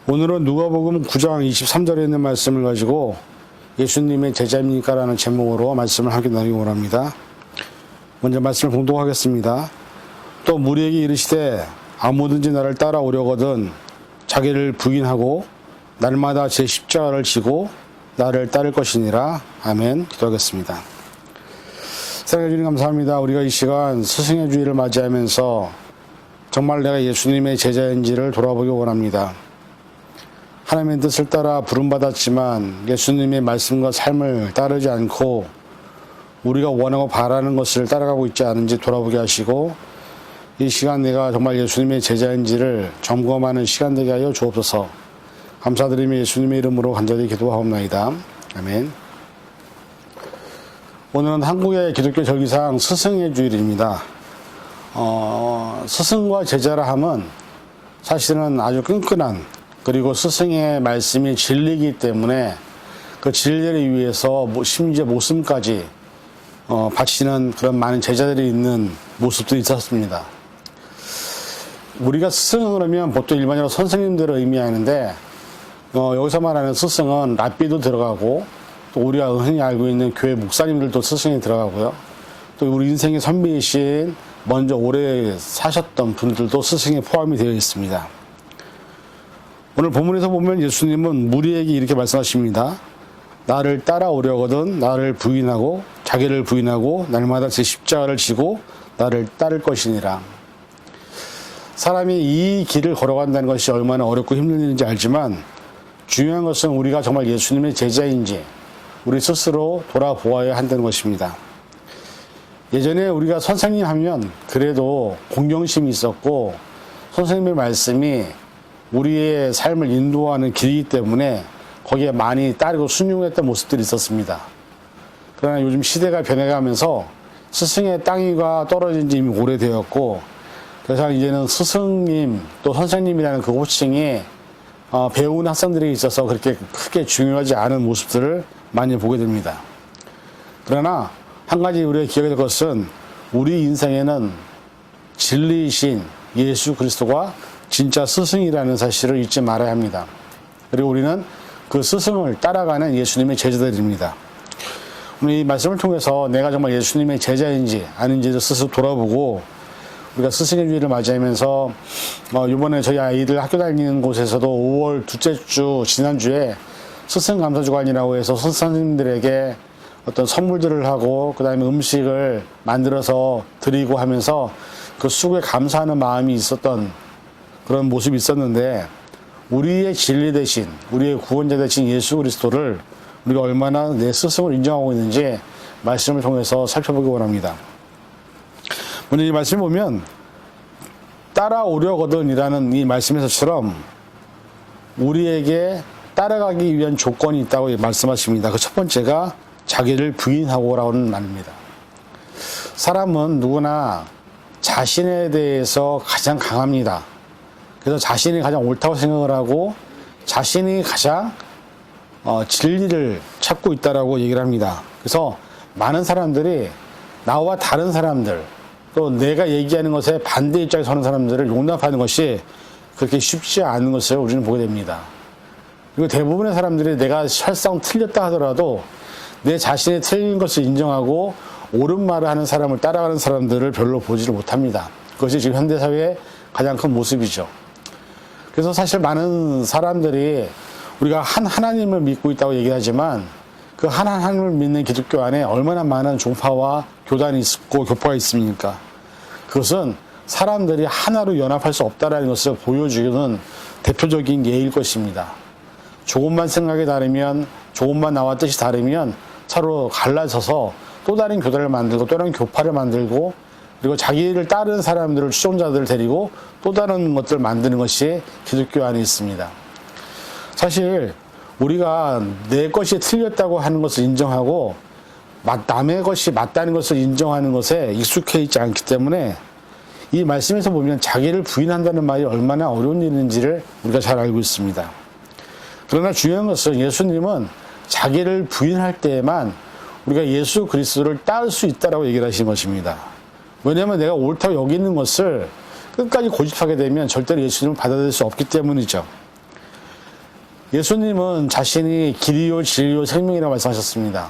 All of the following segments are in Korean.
오늘은 누가복음 9장 23절에 있는 말씀을 가지고 예수님의 제자입니까? 라는 제목으로 말씀을 하게 나누기 원합니다. 먼저 말씀을 봉독하겠습니다. 또 무리에게 이르시되 아무든지 나를 따라오려거든 자기를 부인하고 날마다 제 십자가를 지고 나를 따를 것이니라. 아멘. 기도하겠습니다. 사랑해 주님 감사합니다. 우리가 이 시간 스승의 주일을 맞이하면서 정말 내가 예수님의 제자인지를 돌아보기 원합니다. 하나님의 뜻을 따라 부름받았지만 예수님의 말씀과 삶을 따르지 않고 우리가 원하고 바라는 것을 따라가고 있지 않은지 돌아보게 하시고 이 시간 내가 정말 예수님의 제자인지를 점검하는 시간 되게 하여 주옵소서. 감사드리며 예수님의 이름으로 간절히 기도하옵나이다. 아멘. 오늘은 한국의 기독교 절기상 스승의 주일입니다. 스승과 제자라 함은 사실은 아주 끈끈한 그리고 스승의 말씀이 진리이기 때문에 그 진리를 위해서 심지어 목숨까지 바치는 그런 많은 제자들이 있는 모습도 있었습니다. 우리가 스승을 하면 보통 일반적으로 선생님들을 의미하는데 여기서 말하는 스승은 랍비도 들어가고 또 우리가 흔히 알고 있는 교회 목사님들도 스승이 들어가고요. 또 우리 인생의 선배이신 먼저 오래 사셨던 분들도 스승에 포함이 되어 있습니다. 오늘 본문에서 보면 예수님은 무리에게 이렇게 말씀하십니다. 나를 따라오려거든 나를 부인하고 자기를 부인하고 날마다 제 십자가를 지고 나를 따를 것이니라. 사람이 이 길을 걸어간다는 것이 얼마나 어렵고 힘든 일인지 알지만 중요한 것은 우리가 정말 예수님의 제자인지 우리 스스로 돌아보아야 한다는 것입니다. 예전에 우리가 선생님 하면 그래도 공경심이 있었고 선생님의 말씀이 우리의 삶을 인도하는 길이기 때문에 거기에 많이 따르고 순종했던 모습들이 있었습니다. 그러나 요즘 시대가 변해가면서 스승의 땅위가 떨어진 지 이미 오래되었고 그래서 이제는 스승님 또 선생님이라는 그 호칭이 배운 학생들에게 있어서 그렇게 크게 중요하지 않은 모습들을 많이 보게 됩니다. 그러나 한 가지 우리가 기억해야 될 것은 우리 인생에는 진리이신 예수 그리스도가 진짜 스승이라는 사실을 잊지 말아야 합니다. 그리고 우리는 그 스승을 따라가는 예수님의 제자들입니다. 오늘 이 말씀을 통해서 내가 정말 예수님의 제자인지 아닌지를 스스로 돌아보고 우리가 스승의 주일을 맞이하면서 이번에 저희 아이들 학교 다니는 곳에서도 5월 둘째 주 지난주에 스승 감사 주간이라고 해서 선생님들에게 어떤 선물들을 하고 그 다음에 음식을 만들어서 드리고 하면서 그 수고에 감사하는 마음이 있었던 그런 모습이 있었는데 우리의 진리 대신 우리의 구원자 대신 예수 그리스도를 우리가 얼마나 내 스승을 인정하고 있는지 말씀을 통해서 살펴보기 원합니다. 오늘 이 말씀을 보면 따라오려거든 이라는 이 말씀에서처럼 우리에게 따라가기 위한 조건이 있다고 말씀하십니다. 그 첫 번째가 자기를 부인하고 라는 말입니다. 사람은 누구나 자신에 대해서 가장 강합니다. 그래서 자신이 가장 옳다고 생각을 하고 자신이 가장 진리를 찾고 있다라고 얘기를 합니다. 그래서 많은 사람들이 나와 다른 사람들 또 내가 얘기하는 것에 반대 입장에 서는 사람들을 용납하는 것이 그렇게 쉽지 않은 것을 우리는 보게 됩니다. 그리고 대부분의 사람들이 내가 설상 틀렸다 하더라도 내 자신이 틀린 것을 인정하고 옳은 말을 하는 사람을 따라가는 사람들을 별로 보지를 못합니다. 그것이 지금 현대사회의 가장 큰 모습이죠. 그래서 사실 많은 사람들이 우리가 한 하나님을 믿고 있다고 얘기하지만 그 한 하나님을 믿는 기독교 안에 얼마나 많은 종파와 교단이 있고 교파가 있습니까? 그것은 사람들이 하나로 연합할 수 없다는 것을 보여주는 대표적인 예일 것입니다. 조금만 생각이 다르면 조금만 나와 뜻이 다르면 서로 갈라져서 또 다른 교단을 만들고 또 다른 교파를 만들고 그리고 자기를 따르는 사람들을 추종자들을 데리고 또 다른 것들을 만드는 것이 기독교 안에 있습니다. 사실 우리가 내 것이 틀렸다고 하는 것을 인정하고 남의 것이 맞다는 것을 인정하는 것에 익숙해 있지 않기 때문에 이 말씀에서 보면 자기를 부인한다는 말이 얼마나 어려운 일인지를 우리가 잘 알고 있습니다. 그러나 중요한 것은 예수님은 자기를 부인할 때에만 우리가 예수 그리스도를 따를 수 있다라고 얘기를 하신 것입니다. 왜냐하면 내가 옳다고 여기는 것을 끝까지 고집하게 되면 절대로 예수님을 받아들일 수 없기 때문이죠. 예수님은 자신이 길이요 진리요 생명이라고 말씀하셨습니다.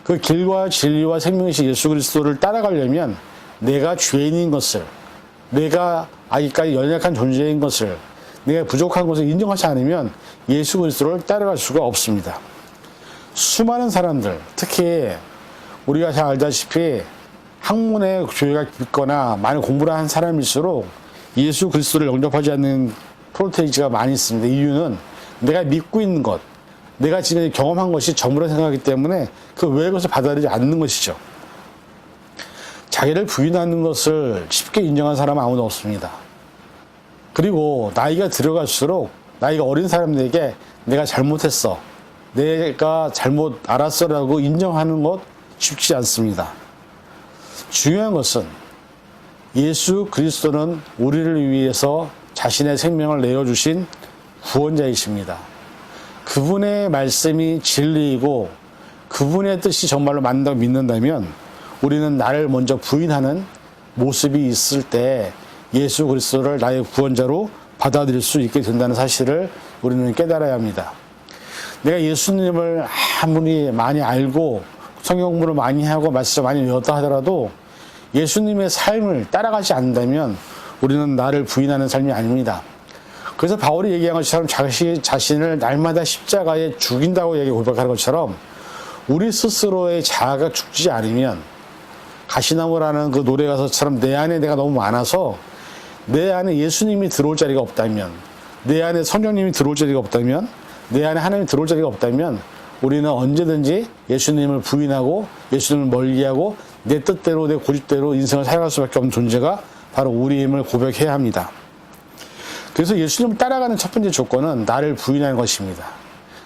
그 길과 진리와 생명이신 예수 그리스도를 따라가려면 내가 죄인인 것을, 내가 아직까지 연약한 존재인 것을, 내가 부족한 것을 인정하지 않으면 예수 그리스도를 따라갈 수가 없습니다. 수많은 사람들, 특히 우리가 잘 알다시피 학문의 교회가 깊거나 많이 공부를 한 사람일수록 예수 그리스도를 영접하지 않는 프로테이지가 많이 있습니다. 이유는 내가 믿고 있는 것, 내가 지금 경험한 것이 전부라 생각하기 때문에 그 외의 것을 받아들이지 않는 것이죠. 자기를 부인하는 것을 쉽게 인정한 사람은 아무도 없습니다. 그리고 나이가 들어갈수록 나이가 어린 사람들에게 내가 잘못했어, 내가 잘못 알았어라고 인정하는 것 쉽지 않습니다. 중요한 것은 예수 그리스도는 우리를 위해서 자신의 생명을 내어주신 구원자이십니다. 그분의 말씀이 진리이고 그분의 뜻이 정말로 맞는다고 믿는다면 우리는 나를 먼저 부인하는 모습이 있을 때 예수 그리스도를 나의 구원자로 받아들일 수 있게 된다는 사실을 우리는 깨달아야 합니다. 내가 예수님을 아무리 많이 알고 성경 공부를 많이 하고 말씀을 많이 외웠다 하더라도 예수님의 삶을 따라가지 않는다면 우리는 나를 부인하는 삶이 아닙니다. 그래서 바울이 얘기한 것처럼 자신을 날마다 십자가에 죽인다고 고백하는 것처럼 우리 스스로의 자아가 죽지 않으면 가시나무라는 그 노래 가사처럼 내 안에 내가 너무 많아서 내 안에 예수님이 들어올 자리가 없다면, 내 안에 성령님이 들어올 자리가 없다면, 내 안에 하나님이 들어올 자리가 없다면 우리는 언제든지 예수님을 부인하고 예수님을 멀리하고 내 뜻대로 내 고집대로 인생을 살아갈 수밖에 없는 존재가 바로 우리임을 고백해야 합니다. 그래서 예수님을 따라가는 첫 번째 조건은 나를 부인하는 것입니다.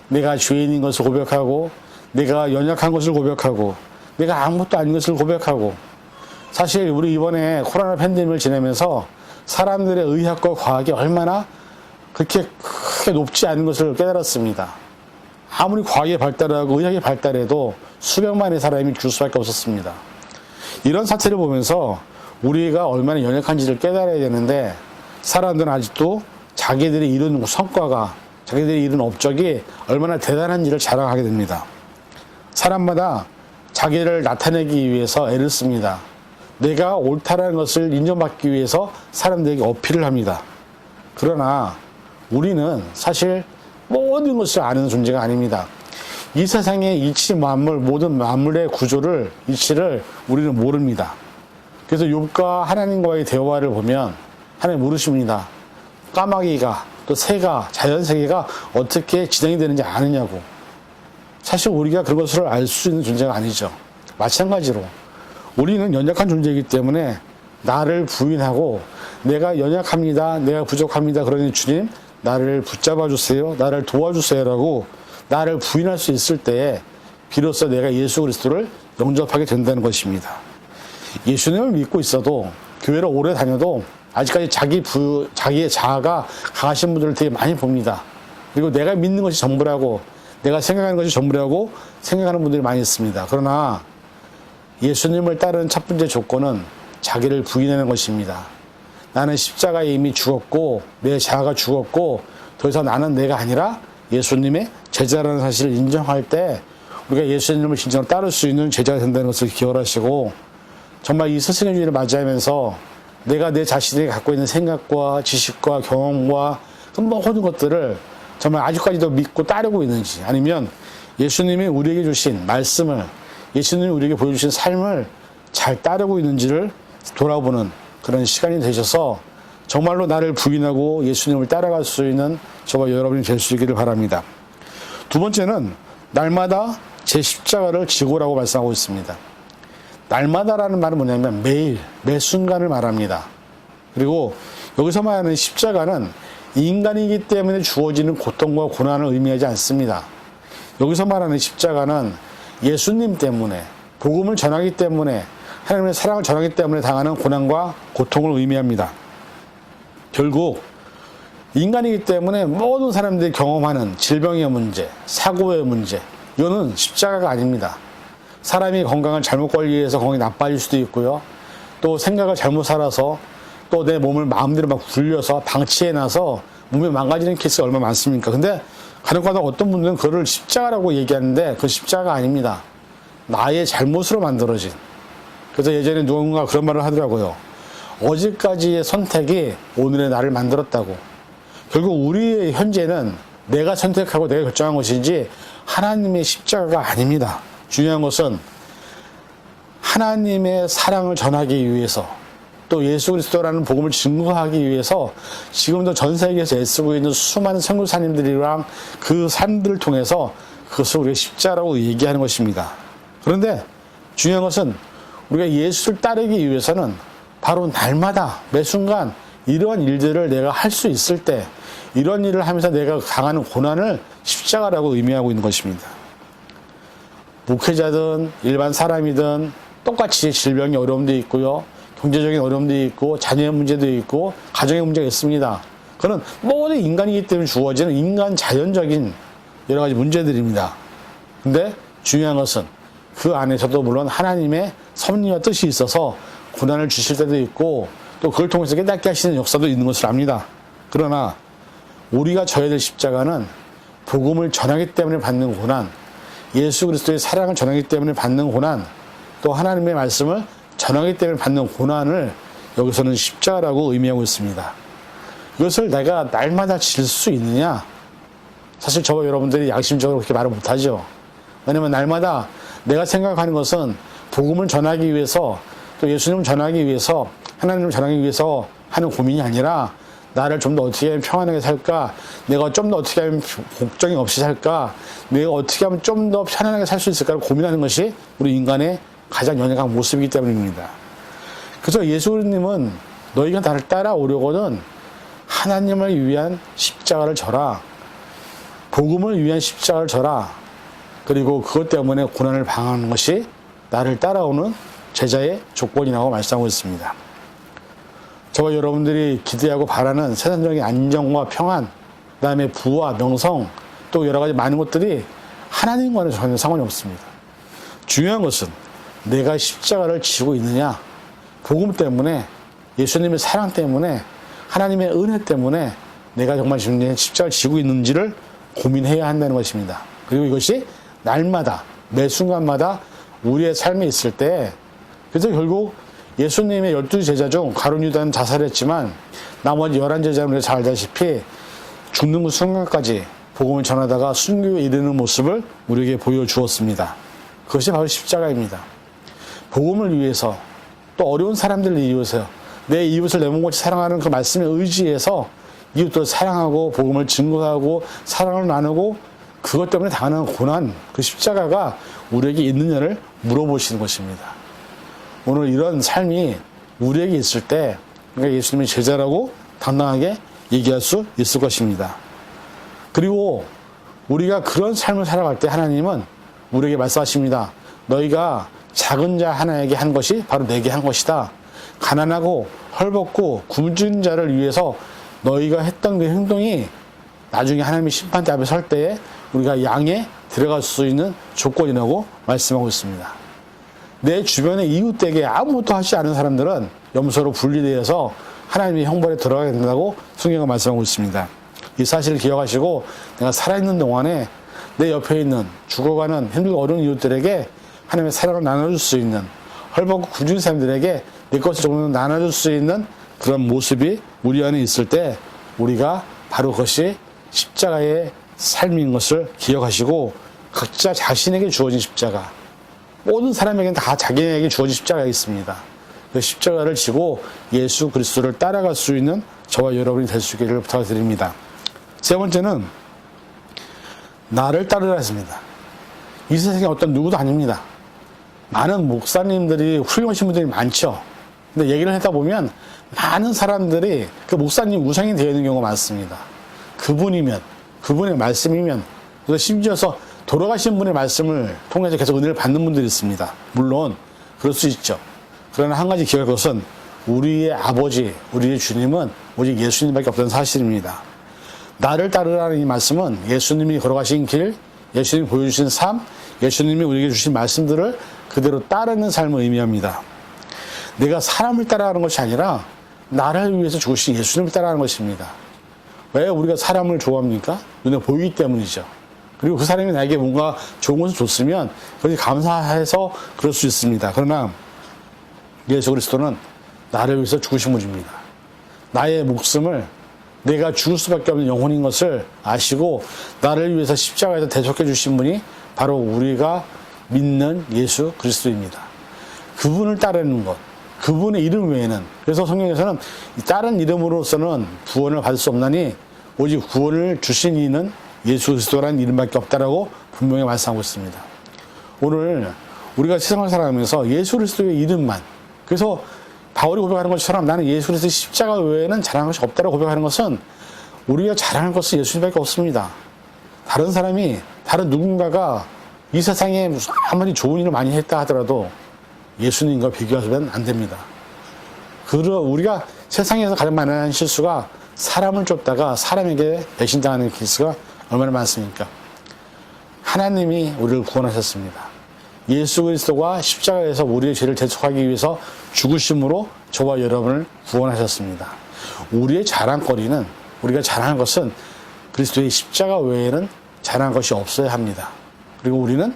내가 죄인인 것을 고백하고, 내가 연약한 것을 고백하고, 내가 아무것도 아닌 것을 고백하고. 사실 우리 이번에 코로나 팬데믹을 지내면서 사람들의 의학과 과학이 얼마나 그렇게 크게 높지 않은 것을 깨달았습니다. 아무리 과학이 발달하고 의학이 발달해도 수백만의 사람이 죽을 수밖에 없었습니다. 이런 사태를 보면서 우리가 얼마나 연약한지를 깨달아야 되는데 사람들은 아직도 자기들이 이룬 성과가, 자기들이 이룬 업적이 얼마나 대단한지를 자랑하게 됩니다. 사람마다 자기를 나타내기 위해서 애를 씁니다. 내가 옳다라는 것을 인정받기 위해서 사람들에게 어필을 합니다. 그러나 우리는 사실 모든 것을 아는 존재가 아닙니다. 이 세상의 이치 만물, 모든 만물의 구조를, 이치를 우리는 모릅니다. 그래서 욥과 하나님과의 대화를 보면 하나님 물으십니다. 까마귀가, 또 새가, 자연세계가 어떻게 진행이 되는지 아느냐고. 사실 우리가 그것을 알 수 있는 존재가 아니죠. 마찬가지로 우리는 연약한 존재이기 때문에 나를 부인하고 내가 연약합니다, 내가 부족합니다, 그러니 주님 나를 붙잡아 주세요, 나를 도와주세요 라고 나를 부인할 수 있을 때에 비로소 내가 예수 그리스도를 영접하게 된다는 것입니다. 예수님을 믿고 있어도, 교회를 오래 다녀도 아직까지 자기의 자아가 강하신 분들을 되게 많이 봅니다. 그리고 내가 믿는 것이 전부라고, 내가 생각하는 것이 전부라고 생각하는 분들이 많이 있습니다. 그러나 예수님을 따르는 첫 번째 조건은 자기를 부인하는 것입니다. 나는 십자가에 이미 죽었고 내 자아가 죽었고 더 이상 나는 내가 아니라 예수님의 제자라는 사실을 인정할 때 우리가 예수님을 진정으로 따를 수 있는 제자가 된다는 것을 기억하시고, 정말 이 스승의 주일을 맞이하면서 내가 내 자신이 갖고 있는 생각과 지식과 경험과 그 모든 것들을 정말 아직까지도 믿고 따르고 있는지, 아니면 예수님이 우리에게 주신 말씀을, 예수님이 우리에게 보여주신 삶을 잘 따르고 있는지를 돌아보는 그런 시간이 되셔서 정말로 나를 부인하고 예수님을 따라갈 수 있는 저와 여러분이 될 수 있기를 바랍니다. 두 번째는 날마다 제 십자가를 지고라고 말씀하고 있습니다. 날마다라는 말은 뭐냐면 매일, 매 순간을 말합니다. 그리고 여기서 말하는 십자가는 인간이기 때문에 주어지는 고통과 고난을 의미하지 않습니다. 여기서 말하는 십자가는 예수님 때문에, 복음을 전하기 때문에, 하나님의 사랑을 전하기 때문에 당하는 고난과 고통을 의미합니다. 결국 인간이기 때문에 모든 사람들이 경험하는 질병의 문제, 사고의 문제, 이거는 십자가가 아닙니다. 사람이 건강을 잘못 관리해서 건강이 나빠질 수도 있고요. 또 생각을 잘못 살아서 또 내 몸을 마음대로 막 굴려서 방치해놔서 몸이 망가지는 케이스가 얼마나 많습니까? 근데 간혹가다 어떤 분들은 그를 십자가라고 얘기하는데 그 십자가가 아닙니다. 나의 잘못으로 만들어진. 그래서 예전에 누군가 그런 말을 하더라고요. 어제까지의 선택이 오늘의 나를 만들었다고. 결국 우리의 현재는 내가 선택하고 내가 결정한 것이지 하나님의 십자가가 아닙니다. 중요한 것은 하나님의 사랑을 전하기 위해서 또 예수 그리스도라는 복음을 증거하기 위해서 지금도 전 세계에서 애쓰고 있는 수많은 선교사님들이랑 그 삶들을 통해서 그것을 우리가 십자가라고 얘기하는 것입니다. 그런데 중요한 것은 우리가 예수를 따르기 위해서는 바로 날마다 매 순간 이러한 일들을 내가 할 수 있을 때 이런 일을 하면서 내가 당하는 고난을 십자가라고 의미하고 있는 것입니다. 목회자든 일반 사람이든 똑같이 질병의 어려움도 있고요. 경제적인 어려움도 있고 자녀의 문제도 있고 가정의 문제가 있습니다. 그건 모든 인간이기 때문에 주어지는 인간 자연적인 여러 가지 문제들입니다. 근데 중요한 것은 그 안에서도 물론 하나님의 섭리와 뜻이 있어서 고난을 주실 때도 있고 또 그걸 통해서 깨닫게 하시는 역사도 있는 것을 압니다. 그러나 우리가 져야 될 십자가는 복음을 전하기 때문에 받는 고난, 예수 그리스도의 사랑을 전하기 때문에 받는 고난, 또 하나님의 말씀을 전하기 때문에 받는 고난을 여기서는 십자가라고 의미하고 있습니다. 이것을 내가 날마다 질 수 있느냐? 사실 저와 여러분들이 양심적으로 그렇게 말을 못하죠. 왜냐하면 날마다 내가 생각하는 것은 복음을 전하기 위해서 또 예수님을 전하기 위해서 하나님을 전하기 위해서 하는 고민이 아니라 나를 좀 더 어떻게 하면 평안하게 살까? 내가 좀 더 어떻게 하면 걱정이 없이 살까? 내가 어떻게 하면 좀 더 편안하게 살 수 있을까를 고민하는 것이 우리 인간의 가장 연약한 모습이기 때문입니다. 그래서 예수님은 너희가 나를 따라오려거든 하나님을 위한 십자가를 져라. 복음을 위한 십자가를 져라. 그리고 그것 때문에 고난을 방하는 것이 나를 따라오는 제자의 조건이라고 말씀하고 있습니다. 저와 여러분들이 기대하고 바라는 세상적인 안정과 평안, 그 다음에 부와 명성, 또 여러 가지 많은 것들이 하나님과는 전혀 상관이 없습니다. 중요한 것은 내가 십자가를 지고 있느냐, 복음 때문에, 예수님의 사랑 때문에, 하나님의 은혜 때문에 내가 정말 지금 십자가를 지고 있는지를 고민해야 한다는 것입니다. 그리고 이것이 날마다, 매 순간마다 우리의 삶에 있을 때, 그래서 결국 예수님의 12제자 중 가룟 유다는 자살했지만 나머지 11제자는 우리가 잘 알다시피 죽는 그 순간까지 복음을 전하다가 순교에 이르는 모습을 우리에게 보여주었습니다. 그것이 바로 십자가입니다. 복음을 위해서 또 어려운 사람들을 위해서 내 이웃을 내 몸같이 사랑하는 그 말씀에 의지해서 이웃도 사랑하고 복음을 증거하고 사랑을 나누고 그것 때문에 당하는 고난, 그 십자가가 우리에게 있느냐를 물어보시는 것입니다. 오늘 이런 삶이 우리에게 있을 때 그러니까 예수님의 제자라고 당당하게 얘기할 수 있을 것입니다. 그리고 우리가 그런 삶을 살아갈 때 하나님은 우리에게 말씀하십니다. 너희가 작은 자 하나에게 한 것이 바로 내게 한 것이다. 가난하고 헐벗고 굶주린 자를 위해서 너희가 했던 그 행동이 나중에 하나님의 심판대 앞에 설 때에 우리가 양에 들어갈 수 있는 조건이라고 말씀하고 있습니다. 내 주변의 이웃에게 아무것도 하지 않은 사람들은 염소로 분리되어서 하나님의 형벌에 들어가게 된다고 성경은 말씀하고 있습니다. 이 사실을 기억하시고 내가 살아있는 동안에 내 옆에 있는 죽어가는 힘들고 어려운 이웃들에게 하나님의 사랑을 나눠줄 수 있는 헐벗고 굶주린 사람들에게 내 것을 조금 나눠줄 수 있는 그런 모습이 우리 안에 있을 때 우리가 바로 그것이 십자가의 삶인 것을 기억하시고 각자 자신에게 주어진 십자가 모든 사람에게는 다 자기에게 주어진 십자가가 있습니다. 그 십자가를 지고 예수 그리스도를 따라갈 수 있는 저와 여러분이 될 수 있기를 부탁드립니다. 세 번째는 나를 따르라 했습니다. 이 세상에 어떤 누구도 아닙니다. 많은 목사님들이 훌륭하신 분들이 많죠. 근데 얘기를 하다 보면 많은 사람들이 그 목사님 우상이 되어 있는 경우가 많습니다. 그분이면, 그분의 말씀이면, 그래서 심지어서 돌아가신 분의 말씀을 통해서 계속 은혜를 받는 분들이 있습니다. 물론 그럴 수 있죠. 그러나 한 가지 기억할 것은 우리의 아버지, 우리의 주님은 오직 예수님밖에 없다는 사실입니다. 나를 따르라는 이 말씀은 예수님이 걸어가신 길, 예수님이 보여주신 삶, 예수님이 우리에게 주신 말씀들을 그대로 따르는 삶을 의미합니다. 내가 사람을 따라가는 것이 아니라 나를 위해서 죽으신 예수님을 따라가는 것입니다. 왜 우리가 사람을 좋아합니까? 눈에 보이기 때문이죠. 그리고 그 사람이 나에게 뭔가 좋은 것을 줬으면 그것이 감사해서 그럴 수 있습니다. 그러나 예수 그리스도는 나를 위해서 죽으신 분입니다. 나의 목숨을 내가 죽을 수밖에 없는 영혼인 것을 아시고 나를 위해서 십자가에서 대속해 주신 분이 바로 우리가 믿는 예수 그리스도입니다. 그분을 따르는 것, 그분의 이름 외에는, 그래서 성경에서는 다른 이름으로서는 구원을 받을 수 없나니 오직 구원을 주신 이는 예수 그리스도라는 이름밖에 없다라고 분명히 말씀하고 있습니다. 오늘 우리가 세상을 살아가면서 예수 그리스도의 이름만, 그래서 바울이 고백하는 것처럼 나는 예수 그리스도의 십자가 외에는 자랑할 것이 없다라고 고백하는 것은 우리가 자랑할 것은 예수님밖에 없습니다. 다른 사람이, 다른 누군가가 이 세상에 아무리 좋은 일을 많이 했다 하더라도 예수님과 비교하면 안 됩니다. 우리가 세상에서 가장 많은 실수가 사람을 쫓다가 사람에게 배신당하는 케이스가 얼마나 많습니까? 하나님이 우리를 구원하셨습니다. 예수 그리스도가 십자가에서 우리의 죄를 대속하기 위해서 죽으심으로 저와 여러분을 구원하셨습니다. 우리의 자랑거리는, 우리가 자랑할 것은 그리스도의 십자가 외에는 자랑할 것이 없어야 합니다. 그리고 우리는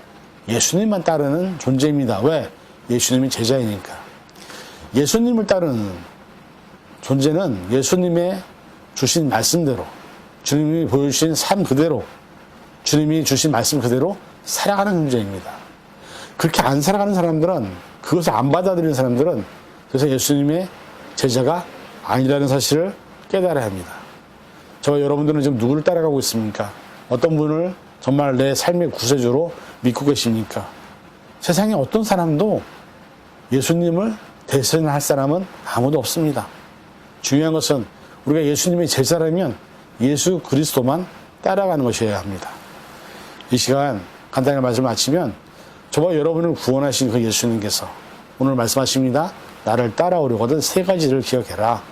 예수님만 따르는 존재입니다. 왜? 예수님이 제자이니까. 예수님을 따르는 존재는 예수님의 주신 말씀대로, 주님이 보여주신 삶 그대로, 주님이 주신 말씀 그대로 살아가는 존재입니다. 그렇게 안 살아가는 사람들은, 그것을 안 받아들이는 사람들은 그래서 예수님의 제자가 아니라는 사실을 깨달아야 합니다. 저와 여러분들은 지금 누구를 따라가고 있습니까? 어떤 분을 정말 내 삶의 구세주로 믿고 계십니까? 세상에 어떤 사람도 예수님을 대신할 사람은 아무도 없습니다. 중요한 것은 우리가 예수님의 제자라면 예수 그리스도만 따라가는 것이어야 합니다. 이 시간 간단히 말씀을 마치면 저와 여러분을 구원하신 그 예수님께서 오늘 말씀하십니다. 나를 따라오려거든 세 가지를 기억해라.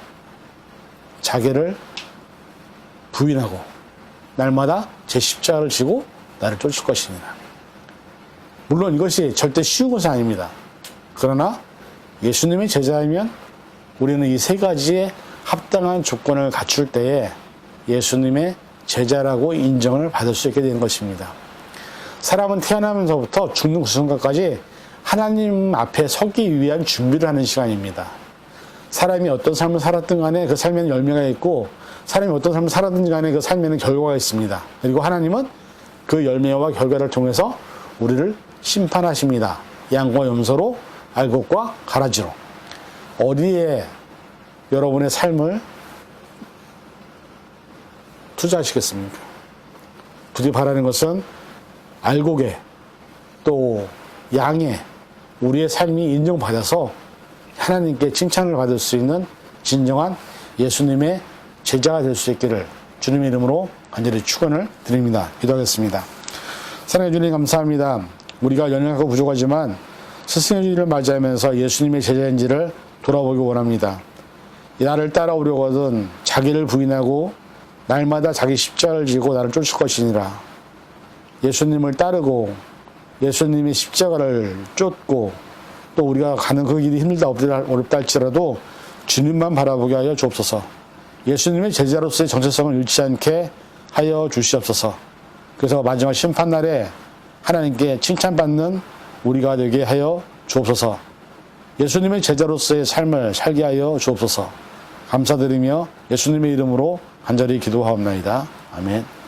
자기를 부인하고 날마다 제 십자가를 지고 나를 쫓을 것이니라. 물론 이것이 절대 쉬운 것은 아닙니다. 그러나 예수님의 제자이면 우리는 이 세 가지의 합당한 조건을 갖출 때에 예수님의 제자라고 인정을 받을 수 있게 되는 것입니다. 사람은 태어나면서부터 죽는 그 순간까지 하나님 앞에 서기 위한 준비를 하는 시간입니다. 사람이 어떤 삶을 살았든 간에 그 삶에는 열매가 있고, 사람이 어떤 삶을 살았든 간에 그 삶에는 결과가 있습니다. 그리고 하나님은 그 열매와 결과를 통해서 우리를 심판하십니다. 양과 염소로, 알곡과 가라지로. 어디에 여러분의 삶을 투자하시겠습니까? 부디 바라는 것은 알곡에 또 양에 우리의 삶이 인정받아서 하나님께 칭찬을 받을 수 있는 진정한 예수님의 제자가 될 수 있기를 주님의 이름으로 간절히 축원을 드립니다. 기도하겠습니다. 사랑해 주님 감사합니다. 우리가 연약하고 부족하지만 스승의 주일을 맞이하면서 예수님의 제자인지를 돌아보기 원합니다. 나를 따라오려거든 자기를 부인하고 날마다 자기 십자가를 지고 나를 쫓을 것이니라. 예수님을 따르고 예수님의 십자가를 쫓고 또 우리가 가는 그 길이 힘들다 어렵다 할지라도 주님만 바라보게 하여 주옵소서. 예수님의 제자로서의 정체성을 잃지 않게 하여 주시옵소서. 그래서 마지막 심판날에 하나님께 칭찬받는 우리가 되게 하여 주옵소서. 예수님의 제자로서의 삶을 살게 하여 주옵소서. 감사드리며 예수님의 이름으로 간절히 기도하옵나이다. 아멘.